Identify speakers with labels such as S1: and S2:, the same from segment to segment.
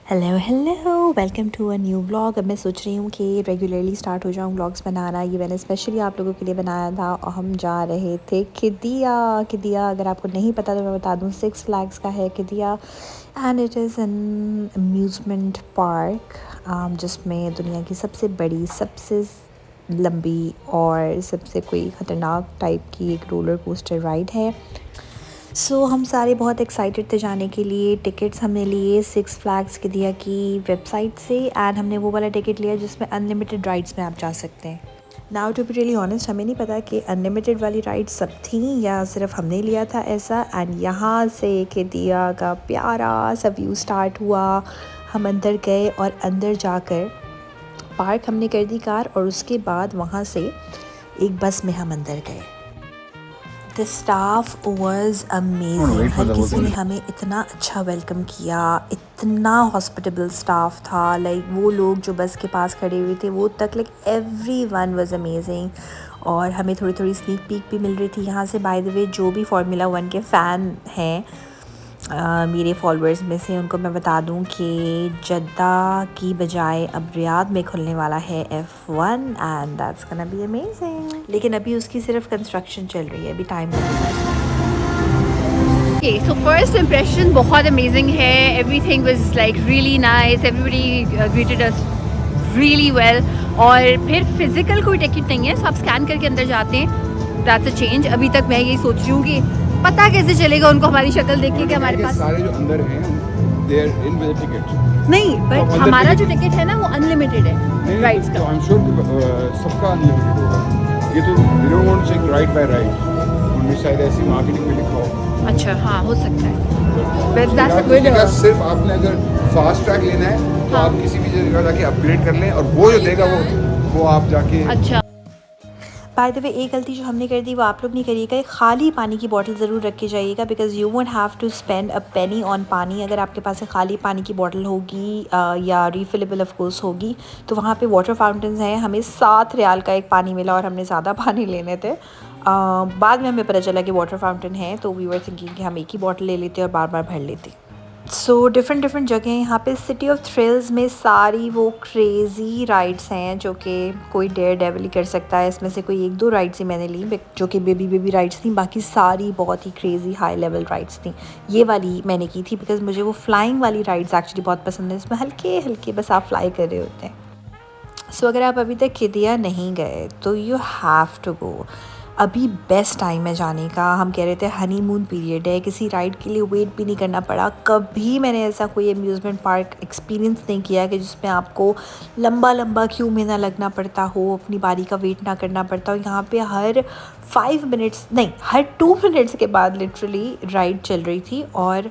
S1: Hello hello welcome to a new vlog. अब मैं सोच रही हूँ कि रेगुलरली स्टार्ट हो जाऊँ व्लॉग्स बनाना। ये मैंने स्पेशली आप लोगों के लिए बनाया था और हम जा रहे थे किदिया। किदिया अगर आपको नहीं पता तो मैं बता दूँ, सिक्स फ्लैग्स का है Qiddiya and it is an amusement park जिसमें दुनिया की सबसे बड़ी, सबसे लंबी और सबसे कोई ख़तरनाक टाइप की एक रोलर कोस्टर राइड है। हम सारे बहुत एक्साइटेड थे जाने के लिए। टिकट्स हमने लिए सिक्स फ्लैग्स किदिया की वेबसाइट से एंड हमने वो वाला टिकट लिया जिसमें अनलिमिटेड राइड्स में आप जा सकते हैं। Now to be really honest, हमें नहीं पता कि अनलिमिटेड वाली राइड्स सब थी या सिर्फ हमने लिया था ऐसा। एंड यहाँ से किदिया का प्यारा सा व्यू स्टार्ट हुआ। हम अंदर गए और अंदर जाकर पार्क हमने कर दी कार और उसके बाद वहाँ से एक बस में हम अंदर गए। The staff was amazing. हर किसी ने हमें इतना अच्छा वेलकम किया, इतना हॉस्पिटेबल स्टाफ था। लाइक वो लोग जो बस के पास खड़े हुए थे वो तक, like every one was amazing. और हमें थोड़ी थोड़ी स्नीक पीक भी मिल रही थी यहाँ से। बाय द वे, जो भी फार्मूला 1 के फ़ैन हैं मेरे फॉलोअर्स में से, उनको मैं बता दूं कि जद्दा की बजाय अब रियाद में खुलने वाला है F1 and that's gonna be amazing. लेकिन अभी उसकी सिर्फ कंस्ट्रक्शन चल रही है, अभी टाइम लगेगा।
S2: Okay, so first impression बहुत amazing है. Everything was like really nice. Everybody greeted us really well. और फिर physical कोई टिकट नहीं है, so आप स्कैन करके अंदर जाते हैं. That's a change. अभी तक मैं यही सोच रही हूँ कि पता कैसे चलेगा उनको हमारी शक्ल देख के कि हमारे पास
S3: सारे जो अंदर हैं they are in with a ticket.
S2: नहीं, बट
S3: तो
S2: हमारा जो टिकट है ना वो अनलिमिटेड है राइड्स
S3: तो
S2: का.
S3: I'm sure कि सबका अनलिमिटेड होगा. ये तो they don't want to check ride by ride. उनमें शायद ऐसी मार्केटिंग में लिखा हो.
S2: अच्छा, हाँ, हो सकता है. But that's a
S3: यार,
S2: good.
S3: उसका सिर्फ आपने अगर फास्ट ट्रैक लेना है तो आप किसी भी जगह जाके अपग्रेड कर लें और वो जो देगा वो आप जाके.
S2: अच्छा.
S1: बाय द वे, एक गलती जो हमने कर दी वो आप लोग नहीं करिएगा। खाली पानी की बोतल ज़रूर रख के जाइएगा because you won't have to spend a penny on pani. अगर आपके पास खाली पानी की बोतल होगी या रिफ़िलेबल ऑफ कोर्स होगी तो वहाँ पे वाटर फाउंटेन्स हैं। हमें 7 रियाल का एक पानी मिला और हमने ज़्यादा पानी लेने थे। बाद में हमें पता चला कि वाटर फाउंटेन है, तो वी वर थिंकिंग कि हम एक ही बॉटल ले लेते और बार बार भर लेते। डिफ़रेंट जगह यहाँ पे सिटी ऑफ थ्रिल्स में सारी वो क्रेज़ी राइड्स हैं जो कि कोई डेयर डेविल कर सकता है। इसमें से कोई 1-2 राइड्स ही मैंने ली जो कि बेबी राइड्स थी, बाकी सारी बहुत ही क्रेज़ी हाई लेवल राइड्स थी। ये वाली मैंने की थी बिकॉज़ मुझे वो फ्लाइंग वाली राइड्स एक्चुअली बहुत पसंद है। इसमें हल्के बस आप फ्लाई कर रहे होते हैं। अगर आप अभी तक किदिया नहीं गए तो यू हैव टू गो। अभी बेस्ट टाइम है जाने का। हम कह रहे थे हनीमून पीरियड है, किसी राइड के लिए वेट भी नहीं करना पड़ा। कभी मैंने ऐसा कोई अम्यूज़मेंट पार्क एक्सपीरियंस नहीं किया कि जिसमें आपको लंबा क्यू में ना लगना पड़ता हो, अपनी बारी का वेट ना करना पड़ता हो। यहाँ पे हर 5 मिनट्स नहीं, हर 2 मिनट्स के बाद लिटरली राइड चल रही थी और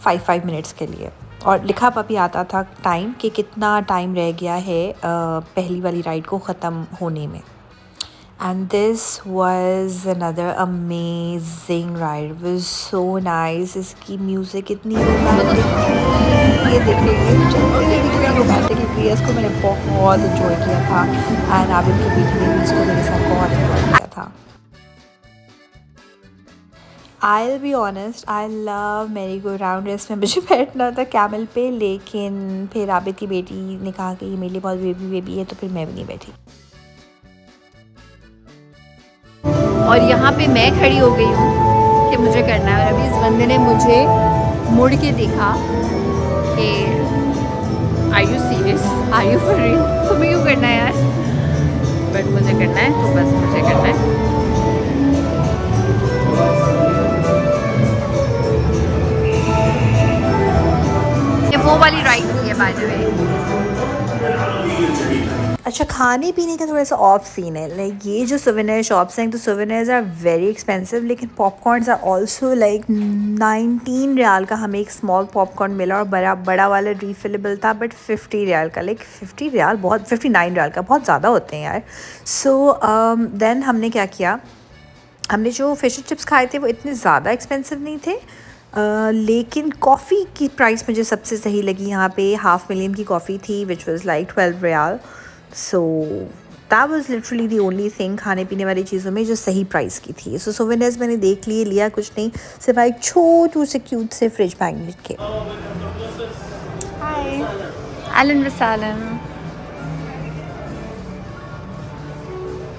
S1: 5 मिनट्स के लिए, और लिखा भी आता था टाइम कि कितना टाइम रह गया है पहली वाली राइड को ख़त्म होने में। And this was another amazing ride, was so nice. इसकी म्यूज़िक इतनी रोमांटिक थी, ये देखने के लिए चलते इतनी रोमांटिक लग रही है। इसको मैंने बहुत इन्जॉय किया था एंड आबिद की बेटी ने भी इसको मेरे साथ बहुत इन्जॉय किया था। I'll be honest, I love मेरी गो राउंड रेस में मुझे बैठना था कैमल पे, लेकिन फिर आबिद की बेटी ने कहा कि ये मेरे लिए बहुत बेबी है, तो फिर मैं भी नहीं बैठी।
S2: और यहाँ पे मैं खड़ी हो गई हूँ कि मुझे करना है, और अभी इस बंदे ने मुझे मुड़ के देखा कि are you serious, are you for real, तुम्हें क्यों करना है यार, बट मुझे करना है, तो बस मुझे करना है। ये वो वाली राइड हुई है बाय द वे।
S1: अच्छा, खाने पीने का थोड़ा सा ऑफ सीन है। लाइक ये जो सोवेनियर शॉप्स हैं, तो सोवेनियर्स आर वेरी एक्सपेंसिव, लेकिन popcorns are also like 19 riyal का हमें एक स्मॉल पॉपकॉर्न मिला और बड़ा वाला रिफिलेबल था, बट 50 रियाल का। लाइक 50 रियाल बहुत, 59 रियाल का बहुत ज़्यादा होते हैं यार। देन हमने क्या किया, हमने जो फिश एंड चिप्स खाए थे वो इतने ज़्यादा एक्सपेंसिव नहीं थे, लेकिन कॉफ़ी की प्राइस मुझे सबसे सही लगी। यहाँ पे 500,000 की कॉफ़ी थी which was like 12 riyal. That was literally the only thing खाने पीने वाली चीज़ों में जो सही प्राइस की थी। सोवेनियर्स मैंने देख लिए, लिया कुछ नहीं, सिवाय एक छोटू से क्यूट से फ्रिज मैग्नेट के।
S2: Hi. Alan Wasalam.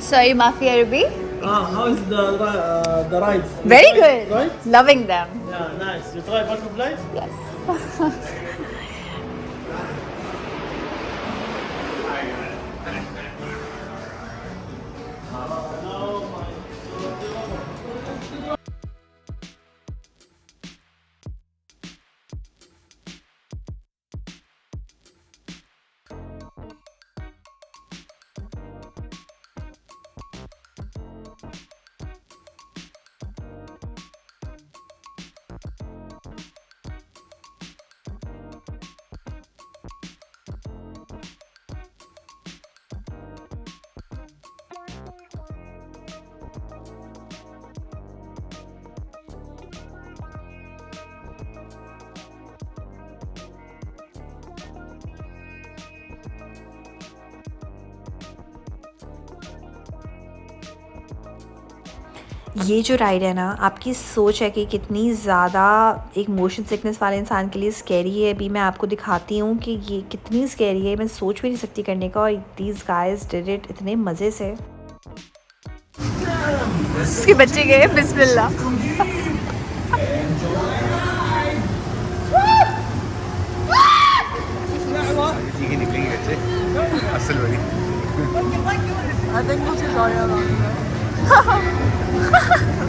S2: Sorry, Mafi Arabi.
S4: How is the rides?
S2: Very good.
S4: Right?
S2: Loving them.
S4: Yeah, nice. You try butterflies?
S2: Yes.
S1: ये जो राइड है ना, आपकी सोच है कि कितनी ज़्यादा एक मोशन सिकनेस वाले इंसान के लिए स्कैरी है। अभी मैं आपको दिखाती हूँ कि ये कितनी स्कैरी है, मैं सोच भी नहीं सकती करने का, और दीज गाइस डिड इट इतने मज़े से।
S2: उसके बच्चे गए बिस्मिल्लाह।
S3: चीखें निकलेंगी बच्चे, असल वाली।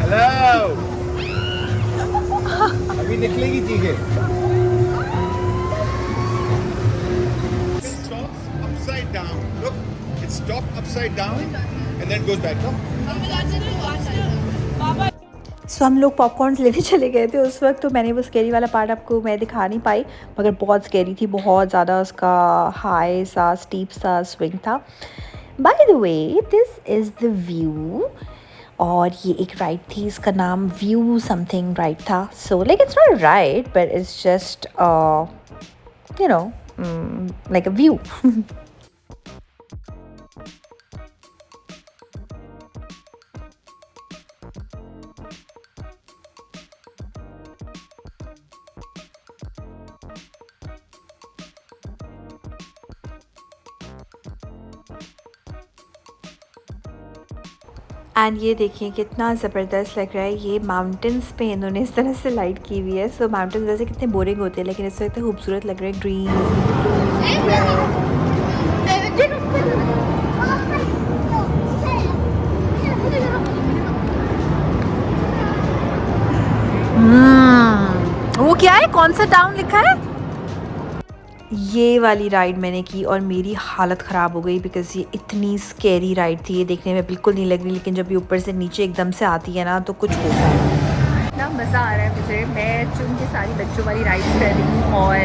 S3: हेलो, अभी निकलेगी चीखें। Upside down. Look, it stopped upside down and then goes back.
S1: सो हम लोग पॉपकॉर्न्स लेने चले गए थे उस वक्त, तो मैंने वो स्कैरी वाला पार्ट आपको मैं दिखा नहीं पाई, मगर बहुत स्कैरी थी, बहुत ज़्यादा उसका हाई सा स्टीप सा स्विंग था। By the way, this is the view, और ये एक राइड थी, इसका नाम व्यू समथिंग राइड था। So like it's not ride but it's just you know like a view. And ये देखिए कितना ज़बरदस्त लग रहा है, ये माउंटेन्स पे इन्होंने इस तरह से लाइट की हुई है। सो माउंटेन्स वैसे कितने बोरिंग होते हैं, लेकिन इस वक्त खूबसूरत लग रहे हैं, ग्रीन
S2: वो क्या है, कौन सा टाउन लिखा है?
S1: ये वाली राइड मैंने की और मेरी हालत ख़राब हो गई, बिकॉज़ ये इतनी स्कैरी राइड थी, ये देखने में बिल्कुल नहीं लग रही, लेकिन जब ये ऊपर से नीचे एकदम से आती है ना तो कुछ होता है।
S2: इतना मज़ा आ रहा है मुझे, मैं चुन के सारी बच्चों वाली राइड्स कर रही हूँ, और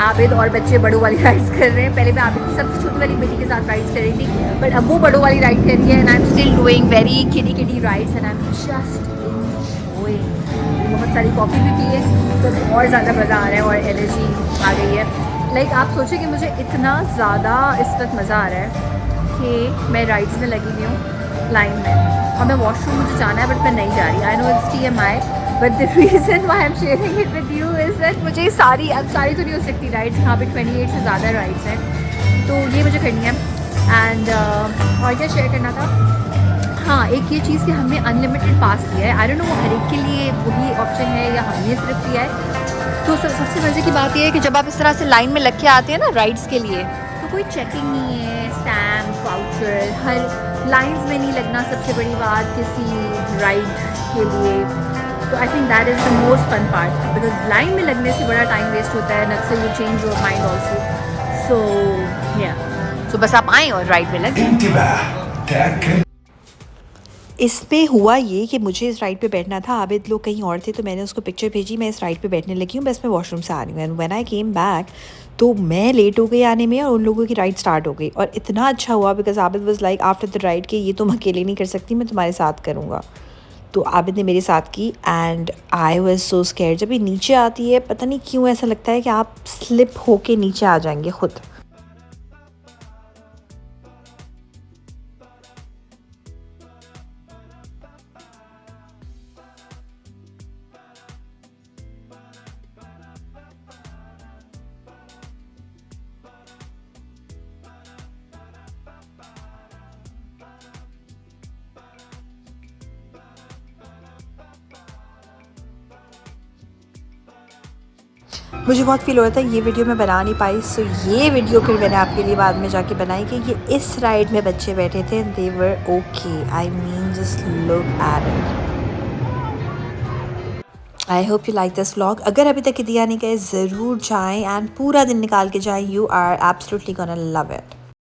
S2: आबिद और बच्चे बड़ों वाली राइड्स कर रहे हैं। पहले मैं आबिद की सबसे छोटी वाली बेटी के साथ राइड्स कर रही थी, बट अब वो बड़ों वाली राइड कर रही है, and I am still doing very kiddie rides and I am just enjoying. बहुत सारी कॉफ़ी भी पी है, तो और ज़्यादा मज़ा आ रहा है और एनर्जी आ गई है। लाइक आप सोचिए कि मुझे इतना ज़्यादा इस वक्त मज़ा आ रहा है कि मैं राइड्स में लगी हुई हूँ लाइन में, और मैं वॉशरूम मुझे जाना है बट मैं नहीं जा रही। I know it's TMI, but the reason why I am sharing it with you is that मुझे सारी तो नहीं हो सकती राइड्स, यहाँ पे 28 से ज़्यादा राइड्स हैं, तो ये मुझे करनी है। एंड और क्या शेयर करना था, हाँ एक ये चीज़ कि हमने अनलिमिटेड पास लिया है। आई डोंट नो वो हर एक के लिए वही ऑप्शन है या हमने सिर्फ लिया है। तो सबसे मज़े की बात यह है कि जब आप इस तरह से लाइन में लग के आते हैं ना राइड्स के लिए, तो कोई चेकिंग नहीं है, स्टैम्प वाउचर, हर लाइंस में नहीं लगना सबसे बड़ी बात किसी राइड के लिए। तो I think that is the most fun part, because line में लगने से बड़ा टाइम वेस्ट होता है, not say you change your mind also. So या सो बस आप आएँ और राइड में लगें।
S1: इसमें हुआ ये कि मुझे इस राइड पे बैठना था, आबिद लोग कहीं और थे, तो मैंने उसको पिक्चर भेजी, मैं इस राइड पे बैठने लगी हूँ, बस मैं वॉशरूम से आ रही हूँ। And when I came back तो मैं लेट हो गई आने में, और उन लोगों की राइड स्टार्ट हो गई। और इतना अच्छा हुआ because Abid was like after the ride कि ये तुम अकेले नहीं कर सकती, मैं तुम्हारे साथ करूँगा। तो आबिद ने मेरे साथ की, and I was so scared. जब ये नीचे आती है, पता नहीं क्यों ऐसा लगता है कि आप स्लिप होके नीचे आ जाएंगे खुद। मुझे बहुत फील हो रहा था ये वीडियो मैं बना नहीं पाई, सो ये वीडियो फिर मैंने आपके लिए बाद में जाके बनाई कि ये इस राइड में बच्चे बैठे थे, they were okay, I mean just look at it. I hope you like this vlog. अगर अभी तक दिया नहीं गए ज़रूर जाएं एंड पूरा दिन निकाल के जाएं, you are absolutely gonna love it.